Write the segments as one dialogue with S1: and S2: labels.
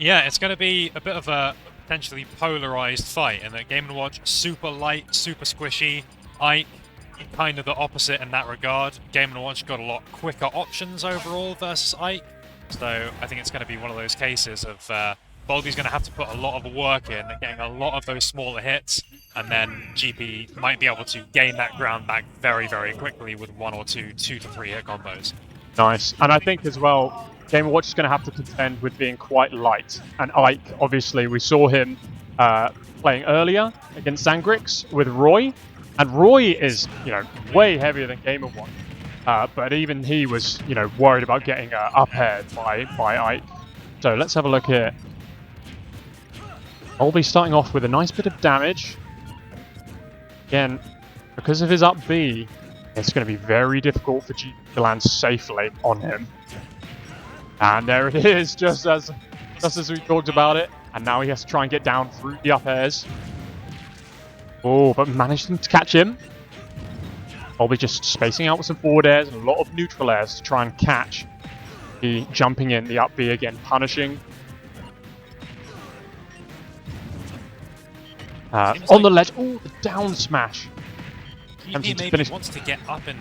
S1: Yeah, it's going to be a bit of a potentially polarized fight, and that Game & Watch super light, super squishy. Ike kind of the opposite in that regard. Game & Watch got a lot quicker options overall versus Ike, so I think it's going to be one of those cases of Bulby's going to have to put a lot of work in, getting a lot of those smaller hits, and then GP might be able to gain that ground back very, very quickly with 1 or 2 to 3 hit combos.
S2: Nice. And I think as well, Game & Watch is going to have to contend with being quite light. And Ike, obviously, we saw him playing earlier against Zangrix with Roy. And Roy is, way heavier than Game & Watch. But even he was, worried about getting up aired by Ike. So let's have a look here. Bulby starting off with a nice bit of damage. Again, because of his up B, it's going to be very difficult for G to land safely on him. And there it is, just as we talked about it. And now he has to try and get down through the up airs. Oh, but managed to catch him. Bulby just spacing out with some forward airs and a lot of neutral airs to try and catch the jumping in, the up B again, punishing. On the ledge, oh, the down smash.
S1: He maybe wants to get up in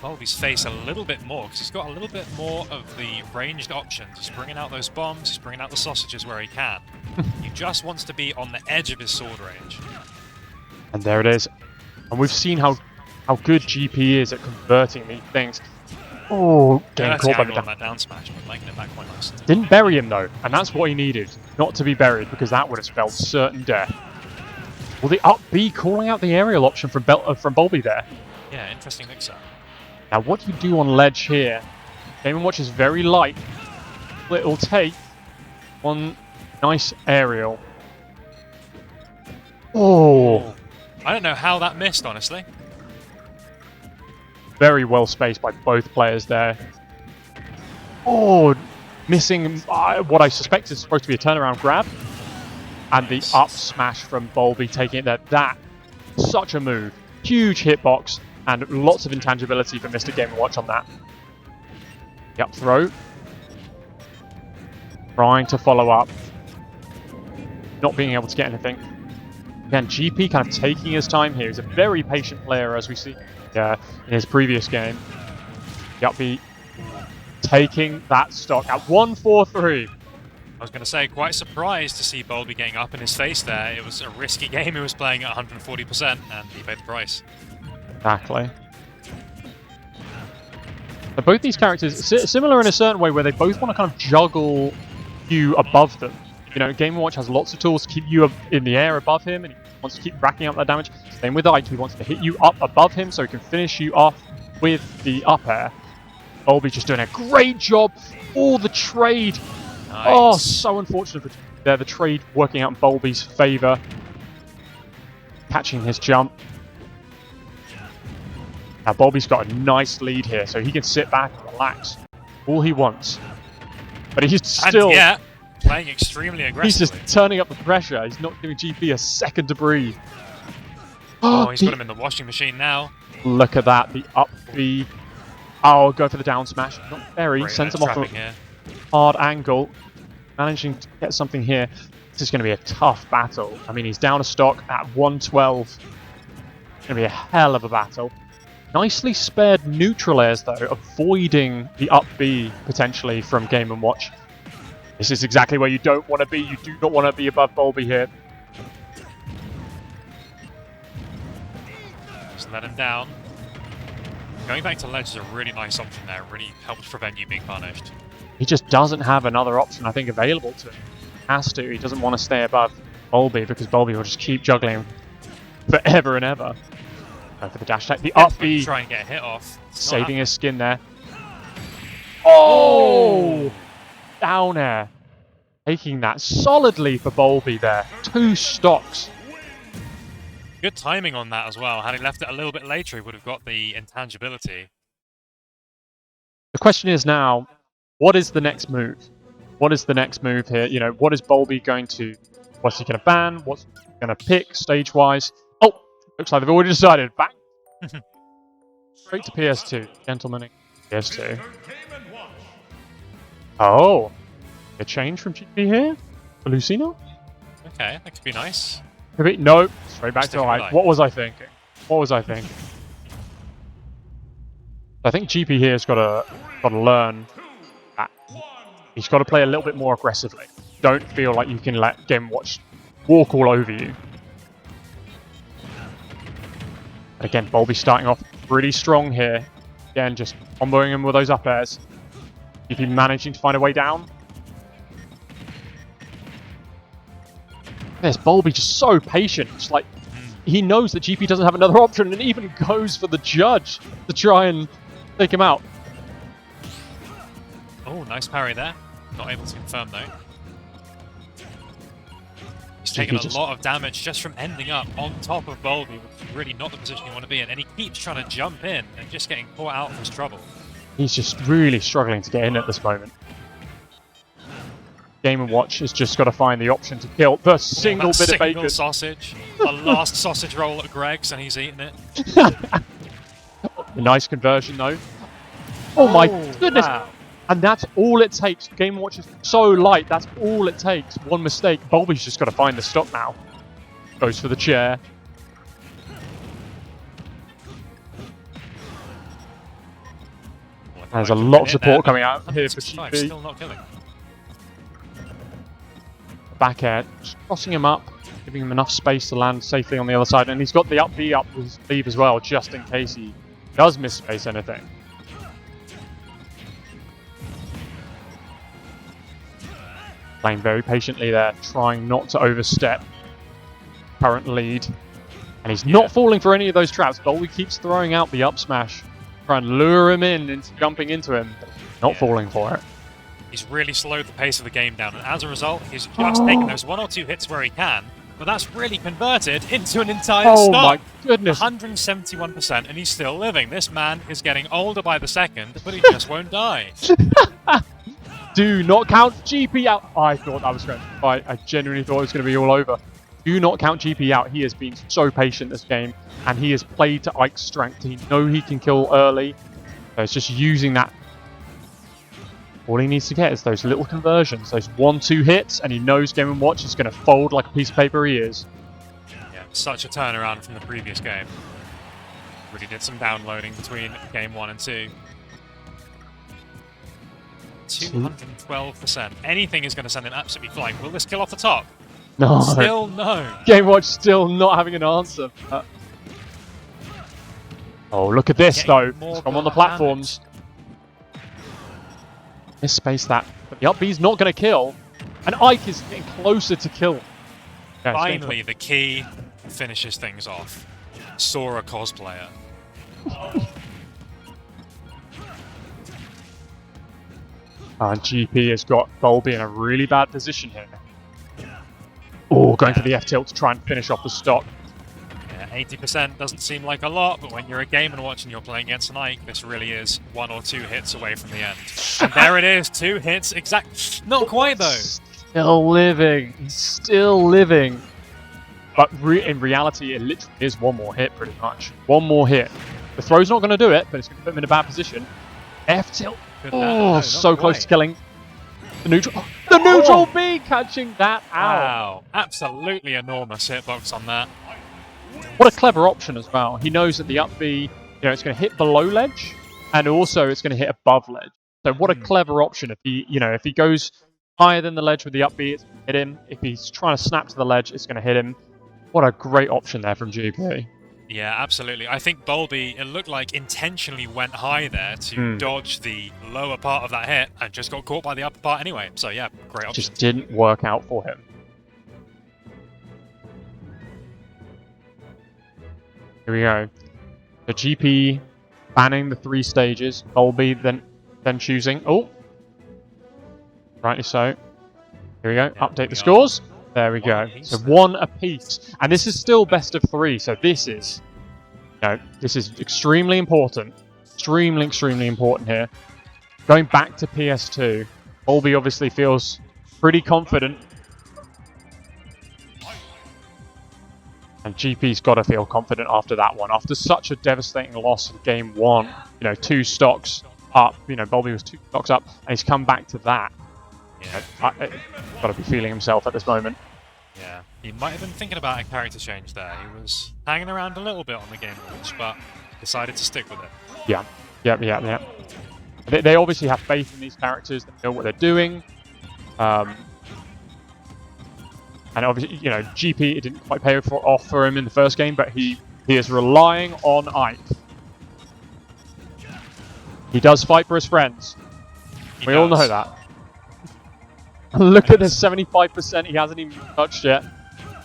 S1: Bulby's face a little bit more, because he's got a little bit more of the ranged options. He's bringing out those bombs, he's bringing out the sausages where he can. He just wants to be on the edge of his sword range.
S2: And there it is. And we've seen how good GP is at converting these things. Oh, getting caught by the
S1: down smash, but making it back quite nice.
S2: Didn't bury him though, and that's what he needed. Not to be buried, because that would have spelled certain death. Well, the up B calling out the aerial option from Bulby there.
S1: Yeah, interesting mix-up.
S2: Now, what do you do on ledge here? Game & Watch is very light. It'll take one nice aerial. Oh!
S1: I don't know how that missed, honestly.
S2: Very well spaced by both players there. Oh! Missing what I suspect is supposed to be a turnaround grab. And the up smash from Bulby taking it there. That, such a move. Huge hitbox and lots of intangibility for Mr. Game & Watch on that. The up throw. Trying to follow up. Not being able to get anything. Again, GP kind of taking his time here. He's a very patient player, as we see in his previous game. The up B taking that stock at 1-4-3.
S1: I was going to say, quite surprised to see Bulby getting up in his face there. It was a risky game. He was playing at 140%, and he paid the price.
S2: Exactly. But both these characters, similar in a certain way, where they both want to kind of juggle you above them. Game & Watch has lots of tools to keep you up in the air above him, and he wants to keep racking up that damage. Same with Ike, he wants to hit you up above him so he can finish you off with the up air. Bulby just doing a great job for the trade. Nice. Oh, so unfortunate for there. The trade working out in Bulby's favour. Catching his jump. Now Bulby's got a nice lead here, so he can sit back and relax all he wants. But he's still...
S1: And, playing extremely aggressively.
S2: He's just turning up the pressure. He's not giving GP a second to breathe.
S1: Oh, he's got him in the washing machine now.
S2: Look at that. The up B. Oh, go for the down smash. Not very. Sends him off a hard angle. Managing to get something here. This is going to be a tough battle. I mean, he's down a stock at 112. It's going to be a hell of a battle. Nicely spared neutral airs, though, avoiding the up B, potentially, from Game & Watch. This is exactly where you don't want to be. You do not want to be above Bulby here.
S1: Just let him down. Going back to ledge is a really nice option there. It really helps prevent you being punished.
S2: He just doesn't have another option, I think, available to him. He has to. He doesn't want to stay above Bulby because Bulby will just keep juggling forever and ever. Go for the dash attack. The up B.
S1: Try and get a hit off.
S2: Saving his skin there. Oh! Down air. Taking that solidly for Bulby there. 2 stocks.
S1: Good timing on that as well. Had he left it a little bit later, he would have got the intangibility.
S2: The question is now, what is the next move? What is the next move here? What is Bulby going to... What's he going to ban? What's he going to pick stage-wise? Oh! Looks like they've already decided. Back straight to PS2. Gentlemen, PS2. Oh! A change from GP here for Lucino?
S1: Okay, that could be nice.
S2: Could be, no, straight back to
S1: Light.
S2: light. What was I thinking? What was I thinking? I think GP here has got to learn that he's got to play a little bit more aggressively. Don't feel like you can let Game & Watch walk all over you. And again, Bulby starting off pretty strong here. Again, just comboing him with those up airs. GP managing to find a way down. There's Bulby just so patient. Just like he knows that GP doesn't have another option and even goes for the judge to try and take him out.
S1: Oh, nice parry there. Not able to confirm though. He's taking a lot of damage just from ending up on top of Bulby, which is really not the position you want to be in. And he keeps trying to jump in and just getting caught out of his trouble. He's
S2: just really struggling to get in at this moment. Game & Watch has just got to find the option to kill the single bit of bacon.
S1: Sausage. The last sausage roll at Greg's and he's eating it.
S2: Nice conversion though. Oh my goodness.
S1: Wow.
S2: And that's all it takes. Game & Watch is so light. That's all it takes. One mistake. Bulby's just got to find the stop now. Goes for the chair. There's a lot of support coming out here for GP.
S1: Still not killing.
S2: Back air, just crossing him up, giving him enough space to land safely on the other side. And he's got the up B up his sleeve as well, just in case he does misspace anything. Playing very patiently there, trying not to overstep current lead. And he's not falling for any of those traps. Bulby keeps throwing out the up smash, trying to lure him in into jumping into him, not falling for it.
S1: He's really slowed the pace of the game down, and as a result, he's just taken those 1 or 2 hits where he can, but that's really converted into an entire
S2: stock.
S1: Oh my
S2: goodness.
S1: 171%, and he's still living. This man is getting older by the second, but he just won't die.
S2: Do not count GP out. I thought that was going to fight. I genuinely thought it was going to be all over. Do not count GP out. He has been so patient this game, and he has played to Ike's strength. He knows he can kill early, so it's just using that. All he needs to get is those little conversions, those 1-2 hits, and he knows Game & Watch is going to fold like a piece of paper he is.
S1: Yeah, such a turnaround from the previous game. Really did some downloading between game 1 and 2. 212%. Anything is going to send him absolutely flying. Will this kill off the top?
S2: No.
S1: Still no.
S2: Game Watch still not having an answer. Oh, look at this though. It's come on the platforms. Damage. Misspace that. But the up B's not going to kill. And Ike is getting closer to kill. Yeah,
S1: finally, the key finishes things off. Sora cosplayer.
S2: GP has got Bulby in a really bad position here. Oh, going for the F-tilt to try and finish off the stock.
S1: Yeah, 80% doesn't seem like a lot, but when you're a Game & Watch and you're playing against an Ike, this really is 1 or 2 hits away from the end. And there it is, 2 hits exact. Not quite though.
S2: Still living. He's still living. But in reality, it literally is 1 more hit, pretty much. 1 more hit. The throw's not going to do it, but it's going to put him in a bad position. F-tilt. Oh, no, so close to killing. The neutral. The neutral B catching that out.
S1: Wow. Absolutely enormous hitbox on that.
S2: What a clever option as well. He knows that the up B, it's going to hit below ledge, and also it's going to hit above ledge. So what a clever option. If he goes higher than the ledge with the up B, it's going to hit him. If he's trying to snap to the ledge, it's going to hit him. What a great option there from GP.
S1: Yeah, absolutely. I think Bulby, it looked like intentionally went high there to dodge the lower part of that hit and just got caught by the upper part anyway. So yeah, great option.
S2: Just didn't work out for him. Here we go. The GP banning the 3 stages. Bulby then choosing. Oh, rightly so. Here we go. Update the scores. There we go. So 1 apiece, and this is still best of 3. So this is, this is extremely important. Extremely important here. Going back to PS2, Bulby obviously feels pretty confident. And GP's got to feel confident after that one. After such a devastating loss in game 1, 2 stocks up. Bulby was 2 stocks up, and he's come back to that.
S1: Yeah.
S2: Got to be feeling himself at this moment.
S1: Yeah. He might have been thinking about a character change there. He was hanging around a little bit on the game launch, but decided to stick with it.
S2: Yeah. They obviously have faith in these characters. They know what they're doing. And obviously, you know, GP, it didn't quite pay off for him in the first game, but he is relying on Ike. He does fight for his friends. We all know that. Look at this 75%. He hasn't even touched yet.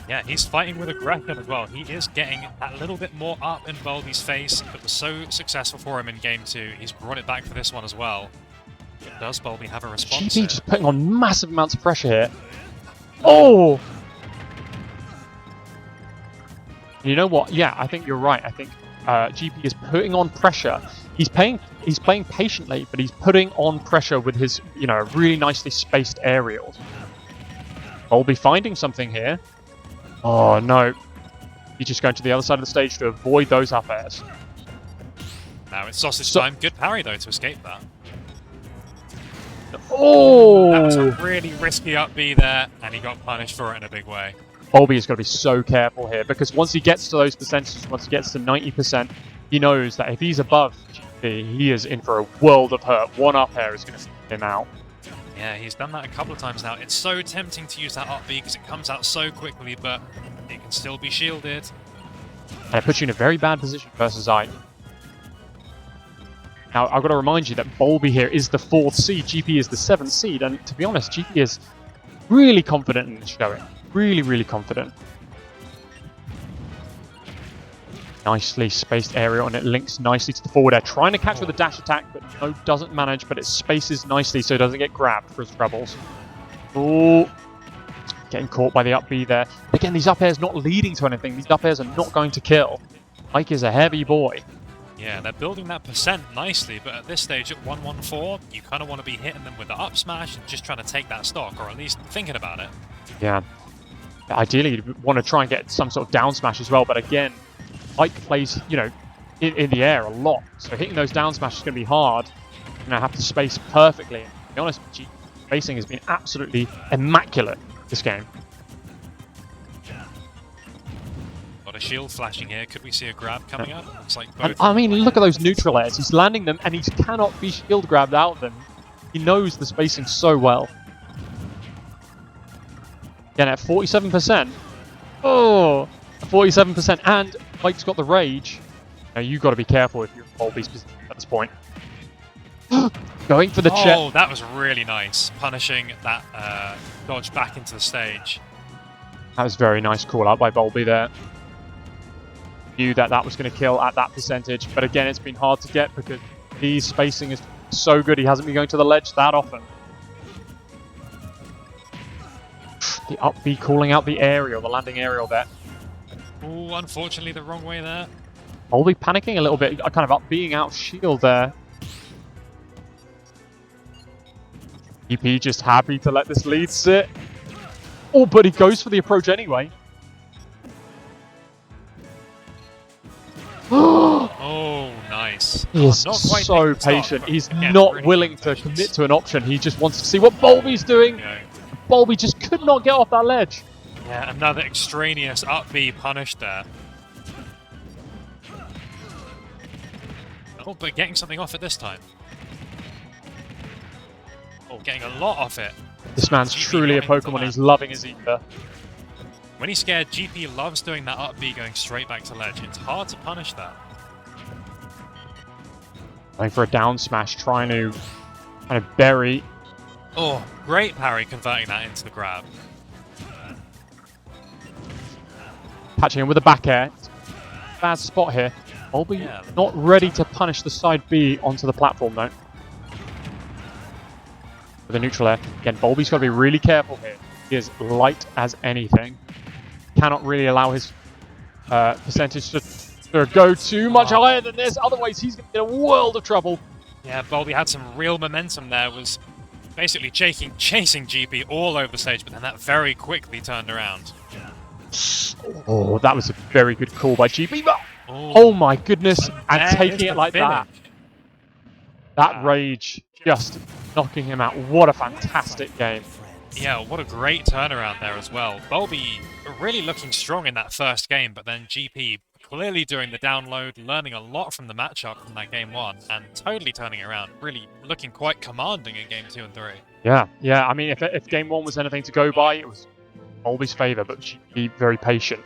S1: Yeah, he's fighting with aggression as well. He is getting that little bit more up in Bulby's face that was so successful for him in Game 2. He's brought it back for this one as well. Does Bulby have a response
S2: GP
S1: here?
S2: just putting on massive amounts of pressure here. Oh! You know what? Yeah, I think you're right. I think GP is putting on pressure. He's playing patiently, but he's putting on pressure with his, you know, really nicely spaced aerials. Bulby finding something here. Oh no. He's just going to the other side of the stage to avoid those up airs.
S1: Now it's sausage time. Good parry though to escape that.
S2: Oh!
S1: That was a really risky up B there, and he got punished for it in a big way.
S2: Bulby has got to be so careful here, because once he gets to those percentages, once he gets to 90%, he knows that if he's above GP, he is in for a world of hurt. One up air is going to send him out.
S1: Yeah, he's done that a couple of times now. It's so tempting to use that up B because it comes out so quickly, but it can still be shielded.
S2: And it puts you in a very bad position versus Ike. Now, I've got to remind you that Bulby here is the 4th seed, GP is the 7th seed, and to be honest, GP is really confident in this showing. Really, really confident. Nicely spaced area, and it links nicely to the forward air. Trying to catch with a dash attack, but no, doesn't manage, but it spaces nicely so it doesn't get grabbed for his troubles. Oh, getting caught by the up B there. Again, these up airs not leading to anything. These up airs are not going to kill. Ike is a heavy boy.
S1: Yeah, they're building that percent nicely, but at this stage at 114, you kind of want to be hitting them with the up smash and just trying to take that stock, or at least thinking about it.
S2: Yeah. Ideally, you'd want to try and get some sort of down smash as well, but again, Ike plays, you know, in the air a lot, so hitting those down smashes is going to be hard. You're going to have to space perfectly. And to be honest, spacing has been absolutely immaculate this game.
S1: Got a shield flashing here. Could we see a grab coming up? Looks like both.
S2: And, I mean, look at those neutral airs. He's landing them, and he cannot be shield grabbed out of them. He knows the spacing so well. Again, at 47%. Oh, 47%, and Ike's got the rage. Now you've got to be careful if you're in Bulby's position at this point. Going for the check.
S1: Oh, that was really nice. Punishing that dodge back into the stage.
S2: That was very nice call out by Bulby there. Knew that that was going to kill at that percentage, but again, it's been hard to get because his spacing is so good. He hasn't been going to the ledge that often. The up B calling out the aerial, the landing aerial there.
S1: Oh, unfortunately the wrong way there.
S2: Bulby panicking a little bit, kind of up being out shield there. EP just happy to let this lead sit. Oh, but he goes for the approach anyway.
S1: Oh, nice.
S2: He is
S1: Not quite
S2: so
S1: taking the
S2: patient.
S1: start,
S2: He's
S1: again,
S2: not
S1: really
S2: willing
S1: good
S2: to
S1: patience.
S2: commit to an option. He just wants to see what Bulby's doing.
S1: Yeah.
S2: Bulby just could not get off that ledge.
S1: Yeah, another extraneous up B punished there. Oh, but getting something off it this time. Oh, getting a lot off it.
S2: This man's
S1: GP
S2: truly a
S1: going for
S2: Pokemon.
S1: that.
S2: He's loving his ether.
S1: When he's scared, GP loves doing that up B going straight back to ledge. It's hard to punish that.
S2: Going for a down smash, trying to kind of bury.
S1: Oh, great parry converting that into the grab.
S2: Catching him with a back air. Bad spot here. Bulby
S1: Yeah.
S2: not ready to punish the side B onto the platform though. With a neutral air. Again, Bulby's got to be really careful here. He is light as anything. Cannot really allow his percentage to go too much higher than this. Otherwise, he's going to get a world of trouble.
S1: Yeah, Bulby had some real momentum there. Was basically chasing GP all over the stage, but then that very quickly turned around.
S2: Oh, that was a very good call by GP. Oh my goodness. And
S1: There is
S2: taking
S1: the
S2: it like that.
S1: finish.
S2: That rage just knocking him out. What a fantastic game.
S1: Yeah, what a great turnaround there as well. Bulby really looking strong in that first game, but then GP clearly doing the download, learning a lot from the matchup from that game 1, and totally turning it around. Really looking quite commanding in game 2 and 3.
S2: Yeah. I mean, if game 1 was anything to go by, it was Bulby's favour, but GP very patient.